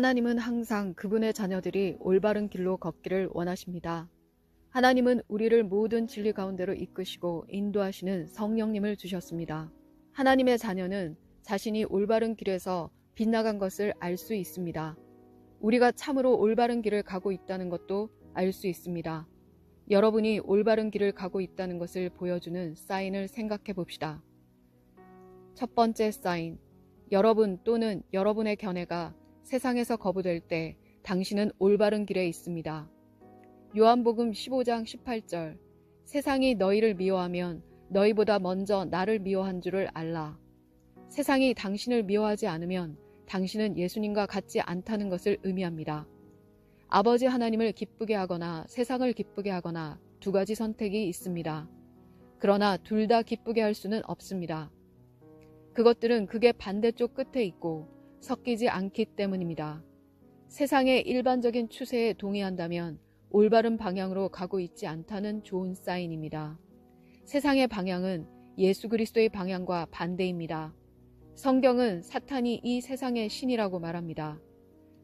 하나님은 항상 그분의 자녀들이 올바른 길로 걷기를 원하십니다. 하나님은 우리를 모든 진리 가운데로 이끄시고 인도하시는 성령님을 주셨습니다. 하나님의 자녀는 자신이 올바른 길에서 빗나간 것을 알 수 있습니다. 우리가 참으로 올바른 길을 가고 있다는 것도 알 수 있습니다. 여러분이 올바른 길을 가고 있다는 것을 보여주는 사인을 생각해 봅시다. 첫 번째 사인, 여러분 또는 여러분의 견해가 세상에서 거부될 때 당신은 올바른 길에 있습니다. 요한복음 15장 18절, 세상이 너희를 미워하면 너희보다 먼저 나를 미워한 줄을 알라. 세상이 당신을 미워하지 않으면 당신은 예수님과 같지 않다는 것을 의미합니다. 아버지 하나님을 기쁘게 하거나 세상을 기쁘게 하거나 두 가지 선택이 있습니다. 그러나 둘 다 기쁘게 할 수는 없습니다. 그것들은 극의 반대쪽 끝에 있고 섞이지 않기 때문입니다. 세상의 일반적인 추세에 동의한다면 올바른 방향으로 가고 있지 않다는 좋은 사인입니다. 세상의 방향은 예수 그리스도의 방향과 반대입니다. 성경은 사탄이 이 세상의 신이라고 말합니다.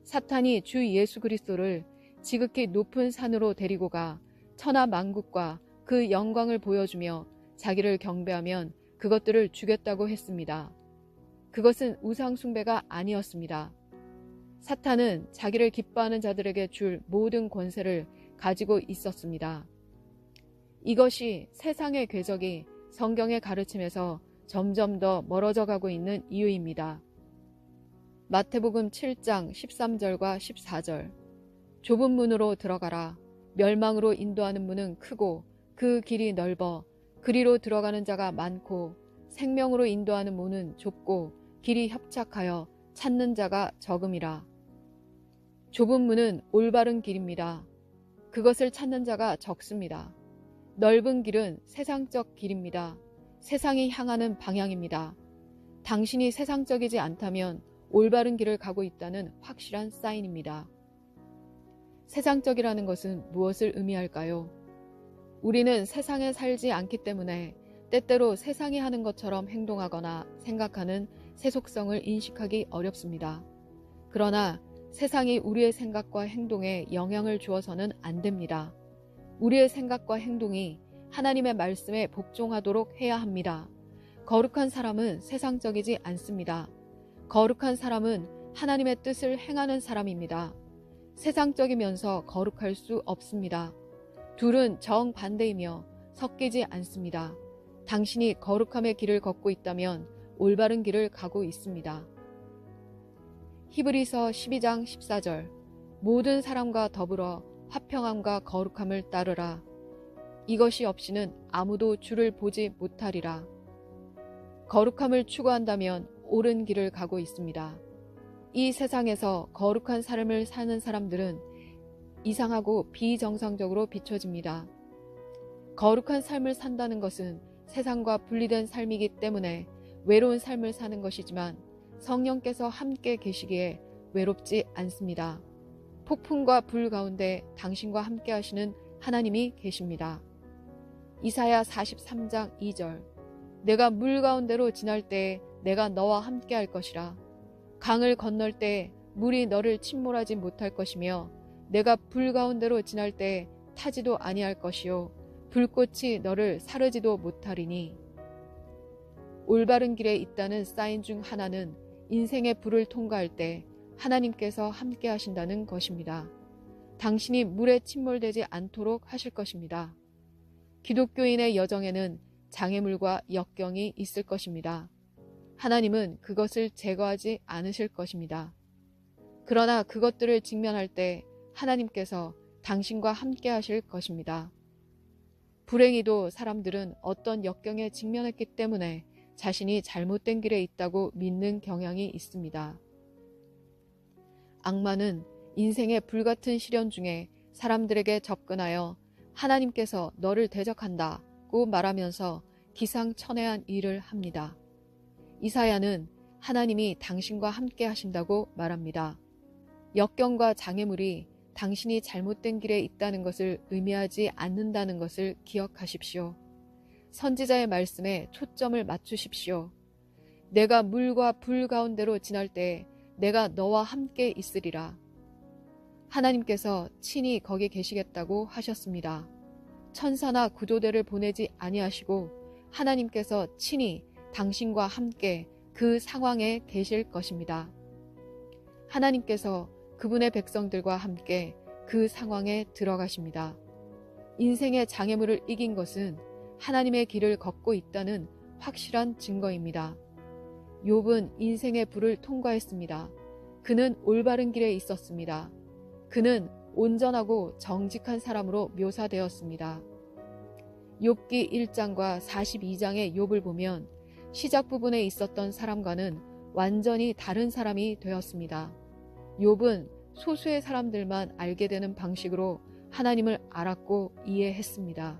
사탄이 주 예수 그리스도를 지극히 높은 산으로 데리고 가 천하 만국과 그 영광을 보여주며 자기를 경배하면 그것들을 주겠다고 했습니다. 그것은 우상 숭배가 아니었습니다. 사탄은 자기를 기뻐하는 자들에게 줄 모든 권세를 가지고 있었습니다. 이것이 세상의 궤적이 성경의 가르침에서 점점 더 멀어져 가고 있는 이유입니다. 마태복음 7장 13절과 14절, 좁은 문으로 들어가라. 멸망으로 인도하는 문은 크고 그 길이 넓어 그리로 들어가는 자가 많고 생명으로 인도하는 문은 좁고 길이 협착하여 찾는 자가 적음이라. 좁은 문은 올바른 길입니다. 그것을 찾는 자가 적습니다. 넓은 길은 세상적 길입니다. 세상이 향하는 방향입니다. 당신이 세상적이지 않다면 올바른 길을 가고 있다는 확실한 사인입니다. 세상적이라는 것은 무엇을 의미할까요? 우리는 세상에 살지 않기 때문에 때때로 세상이 하는 것처럼 행동하거나 생각하는 세속성을 인식하기 어렵습니다. 그러나 세상이 우리의 생각과 행동에 영향을 주어서는 안 됩니다. 우리의 생각과 행동이 하나님의 말씀에 복종하도록 해야 합니다. 거룩한 사람은 세상적이지 않습니다. 거룩한 사람은 하나님의 뜻을 행하는 사람입니다. 세상적이면서 거룩할 수 없습니다. 둘은 정반대이며 섞이지 않습니다. 당신이 거룩함의 길을 걷고 있다면 올바른 길을 가고 있습니다. 히브리서 12장 14절, 모든 사람과 더불어 화평함과 거룩함을 따르라. 이것이 없이는 아무도 주를 보지 못하리라. 거룩함을 추구한다면 옳은 길을 가고 있습니다. 이 세상에서 거룩한 삶을 사는 사람들은 이상하고 비정상적으로 비춰집니다. 거룩한 삶을 산다는 것은 세상과 분리된 삶이기 때문에 외로운 삶을 사는 것이지만 성령께서 함께 계시기에 외롭지 않습니다. 폭풍과 불 가운데 당신과 함께 하시는 하나님이 계십니다. 이사야 43장 2절, 내가 물 가운데로 지날 때에 내가 너와 함께 할 것이라. 강을 건널 때에 물이 너를 침몰하지 못할 것이며 내가 불 가운데로 지날 때에 타지도 아니할 것이요 불꽃이 너를 사르지도 못하리니. 올바른 길에 있다는 사인 중 하나는 인생의 불을 통과할 때 하나님께서 함께 하신다는 것입니다. 당신이 물에 침몰되지 않도록 하실 것입니다. 기독교인의 여정에는 장애물과 역경이 있을 것입니다. 하나님은 그것을 제거하지 않으실 것입니다. 그러나 그것들을 직면할 때 하나님께서 당신과 함께 하실 것입니다. 불행히도 사람들은 어떤 역경에 직면했기 때문에 자신이 잘못된 길에 있다고 믿는 경향이 있습니다. 악마는 인생의 불같은 시련 중에 사람들에게 접근하여 하나님께서 너를 대적한다고 말하면서 기상천외한 일을 합니다. 이사야는 하나님이 당신과 함께 하신다고 말합니다. 역경과 장애물이 당신이 잘못된 길에 있다는 것을 의미하지 않는다는 것을 기억하십시오. 선지자의 말씀에 초점을 맞추십시오. 내가 물과 불 가운데로 지날 때에 내가 너와 함께 있으리라. 하나님께서 친히 거기 계시겠다고 하셨습니다. 천사나 구조대를 보내지 아니하시고 하나님께서 친히 당신과 함께 그 상황에 계실 것입니다. 하나님께서 그분의 백성들과 함께 그 상황에 들어가십니다. 인생의 장애물을 이긴 것은 하나님의 길을 걷고 있다는 확실한 증거입니다. 욥은 인생의 불을 통과했습니다. 그는 올바른 길에 있었습니다. 그는 온전하고 정직한 사람으로 묘사되었습니다. 욥기 1장과 42장의 욥을 보면 시작 부분에 있었던 사람과는 완전히 다른 사람이 되었습니다. 욥은 소수의 사람들만 알게 되는 방식으로 하나님을 알았고 이해했습니다.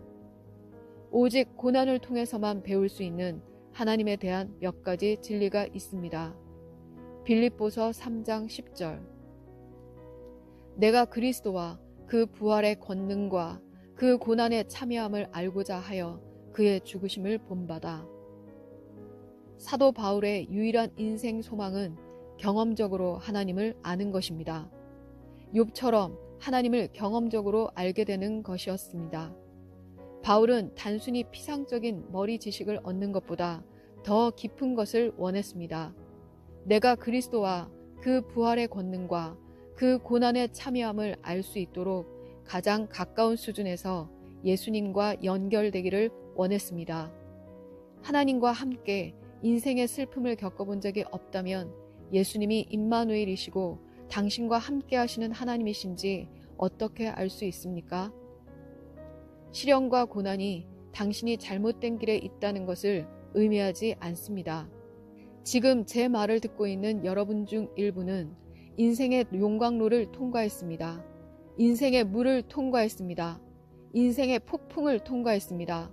오직 고난을 통해서만 배울 수 있는 하나님에 대한 몇 가지 진리가 있습니다. 빌립보서 3장 10절. 내가 그리스도와 그 부활의 권능과 그 고난의 참여함을 알고자 하여 그의 죽으심을 본받아. 사도 바울의 유일한 인생 소망은 경험적으로 하나님을 아는 것입니다. 욥처럼 하나님을 경험적으로 알게 되는 것이었습니다. 바울은 단순히 피상적인 머리 지식을 얻는 것보다 더 깊은 것을 원했습니다. 내가 그리스도와 그 부활의 권능과 그 고난의 참여함을 알 수 있도록 가장 가까운 수준에서 예수님과 연결되기를 원했습니다. 하나님과 함께 인생의 슬픔을 겪어본 적이 없다면 예수님이 임마누엘이시고 당신과 함께 하시는 하나님이신지 어떻게 알 수 있습니까? 시련과 고난이 당신이 잘못된 길에 있다는 것을 의미하지 않습니다. 지금 제 말을 듣고 있는 여러분 중 일부는 인생의 용광로를 통과했습니다. 인생의 물을 통과했습니다. 인생의 폭풍을 통과했습니다.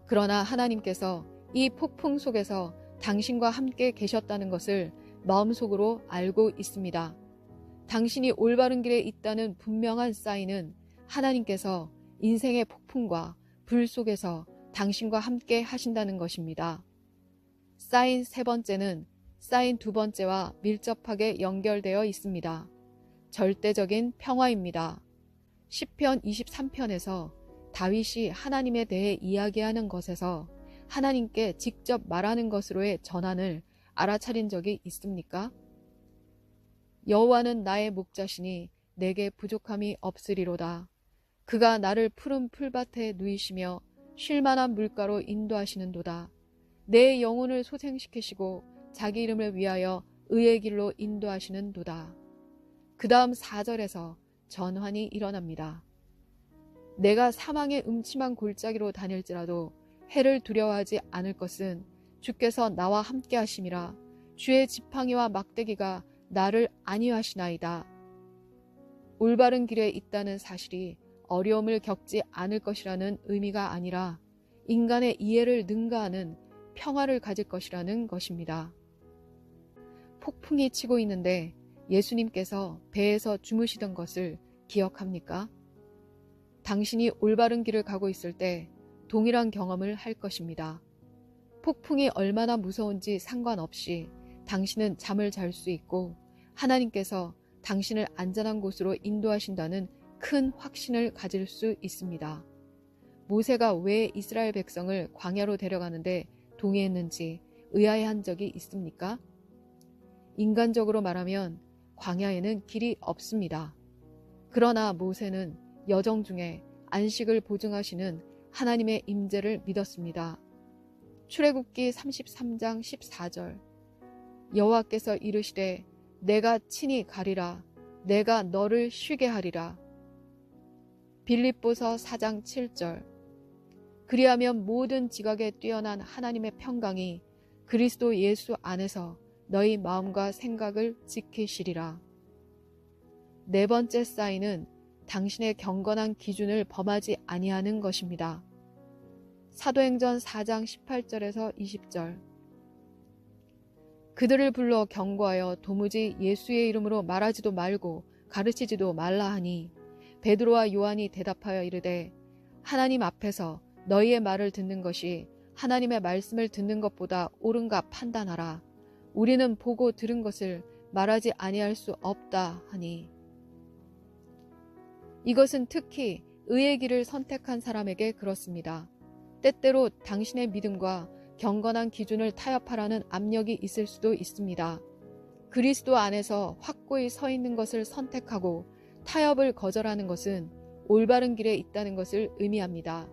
그러나 하나님께서 이 폭풍 속에서 당신과 함께 계셨다는 것을 마음속으로 알고 있습니다. 당신이 올바른 길에 있다는 분명한 사인은 하나님께서 인생의 폭풍과 불 속에서 당신과 함께 하신다는 것입니다. 사인 세 번째는 사인 두 번째와 밀접하게 연결되어 있습니다. 절대적인 평화입니다. 시편 23편에서 다윗이 하나님에 대해 이야기하는 것에서 하나님께 직접 말하는 것으로의 전환을 알아차린 적이 있습니까? 여호와는 나의 목자시니 내게 부족함이 없으리로다. 그가 나를 푸른 풀밭에 누이시며 쉴만한 물가로 인도하시는도다. 내 영혼을 소생시키시고 자기 이름을 위하여 의의 길로 인도하시는도다. 그 다음 4절에서 전환이 일어납니다. 내가 사망의 음침한 골짜기로 다닐지라도 해를 두려워하지 않을 것은 주께서 나와 함께 하심이라. 주의 지팡이와 막대기가 나를 안위하시나이다. 올바른 길에 있다는 사실이 어려움을 겪지 않을 것이라는 의미가 아니라 인간의 이해를 능가하는 평화를 가질 것이라는 것입니다. 폭풍이 치고 있는데 예수님께서 배에서 주무시던 것을 기억합니까? 당신이 올바른 길을 가고 있을 때 동일한 경험을 할 것입니다. 폭풍이 얼마나 무서운지 상관없이 당신은 잠을 잘 수 있고 하나님께서 당신을 안전한 곳으로 인도하신다는 큰 확신을 가질 수 있습니다. 모세가 왜 이스라엘 백성을 광야로 데려가는데 동의했는지 의아해한 적이 있습니까? 인간적으로 말하면 광야에는 길이 없습니다. 그러나 모세는 여정 중에 안식을 보증하시는 하나님의 임재를 믿었습니다. 출애굽기 33장 14절. 여호와께서 이르시되 내가 친히 가리라. 내가 너를 쉬게 하리라. 빌립보서 4장 7절. 그리하면 모든 지각에 뛰어난 하나님의 평강이 그리스도 예수 안에서 너희 마음과 생각을 지키시리라. 네 번째 사인은 당신의 경건한 기준을 범하지 아니하는 것입니다. 사도행전 4장 18절에서 20절. 그들을 불러 경고하여 도무지 예수의 이름으로 말하지도 말고 가르치지도 말라 하니 베드로와 요한이 대답하여 이르되 하나님 앞에서 너희의 말을 듣는 것이 하나님의 말씀을 듣는 것보다 옳은가 판단하라. 우리는 보고 들은 것을 말하지 아니할 수 없다 하니. 이것은 특히 의의 길을 선택한 사람에게 그렇습니다. 때때로 당신의 믿음과 경건한 기준을 타협하라는 압력이 있을 수도 있습니다. 그리스도 안에서 확고히 서 있는 것을 선택하고 타협을 거절하는 것은 올바른 길에 있다는 것을 의미합니다.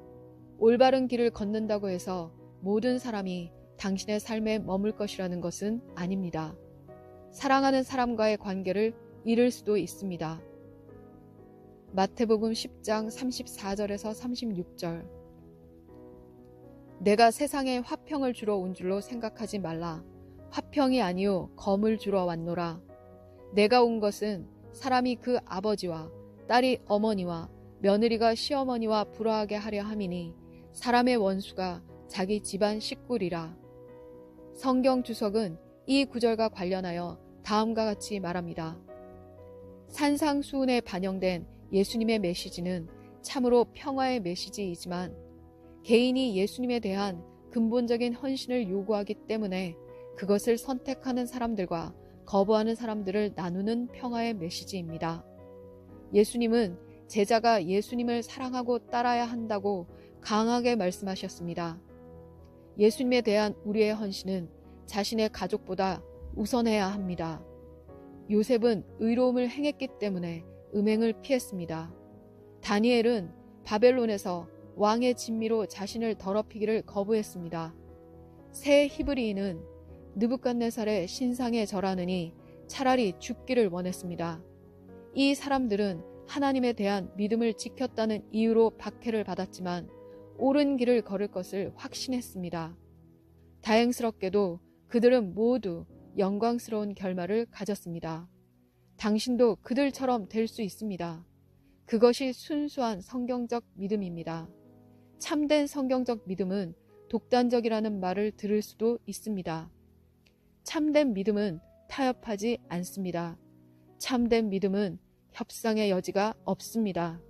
올바른 길을 걷는다고 해서 모든 사람이 당신의 삶에 머물 것이라는 것은 아닙니다. 사랑하는 사람과의 관계를 잃을 수도 있습니다. 마태복음 10장 34절에서 36절. 내가 세상에 화평을 주러 온 줄로 생각하지 말라. 화평이 아니요 검을 주러 왔노라. 내가 온 것은 사람이 그 아버지와 딸이 어머니와 며느리가 시어머니와 불화하게 하려 함이니 사람의 원수가 자기 집안 식구리라. 성경 주석은 이 구절과 관련하여 다음과 같이 말합니다. 산상수훈에 반영된 예수님의 메시지는 참으로 평화의 메시지이지만 개인이 예수님에 대한 근본적인 헌신을 요구하기 때문에 그것을 선택하는 사람들과 거부하는 사람들을 나누는 평화의 메시지입니다. 예수님은 제자가 예수님을 사랑하고 따라야 한다고 강하게 말씀하셨습니다. 예수님에 대한 우리의 헌신은 자신의 가족보다 우선해야 합니다. 요셉은 의로움을 행했기 때문에 음행을 피했습니다. 다니엘은 바벨론에서 왕의 진미로 자신을 더럽히기를 거부했습니다. 새 히브리인은 느부갓네살의 신상에 절하느니 차라리 죽기를 원했습니다. 이 사람들은 하나님에 대한 믿음을 지켰다는 이유로 박해를 받았지만 옳은 길을 걸을 것을 확신했습니다. 다행스럽게도 그들은 모두 영광스러운 결말을 가졌습니다. 당신도 그들처럼 될 수 있습니다. 그것이 순수한 성경적 믿음입니다. 참된 성경적 믿음은 독단적이라는 말을 들을 수도 있습니다. 참된 믿음은 타협하지 않습니다. 참된 믿음은 협상의 여지가 없습니다.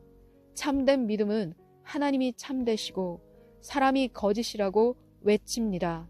참된 믿음은 하나님이 참되시고 사람이 거짓이라고 외칩니다.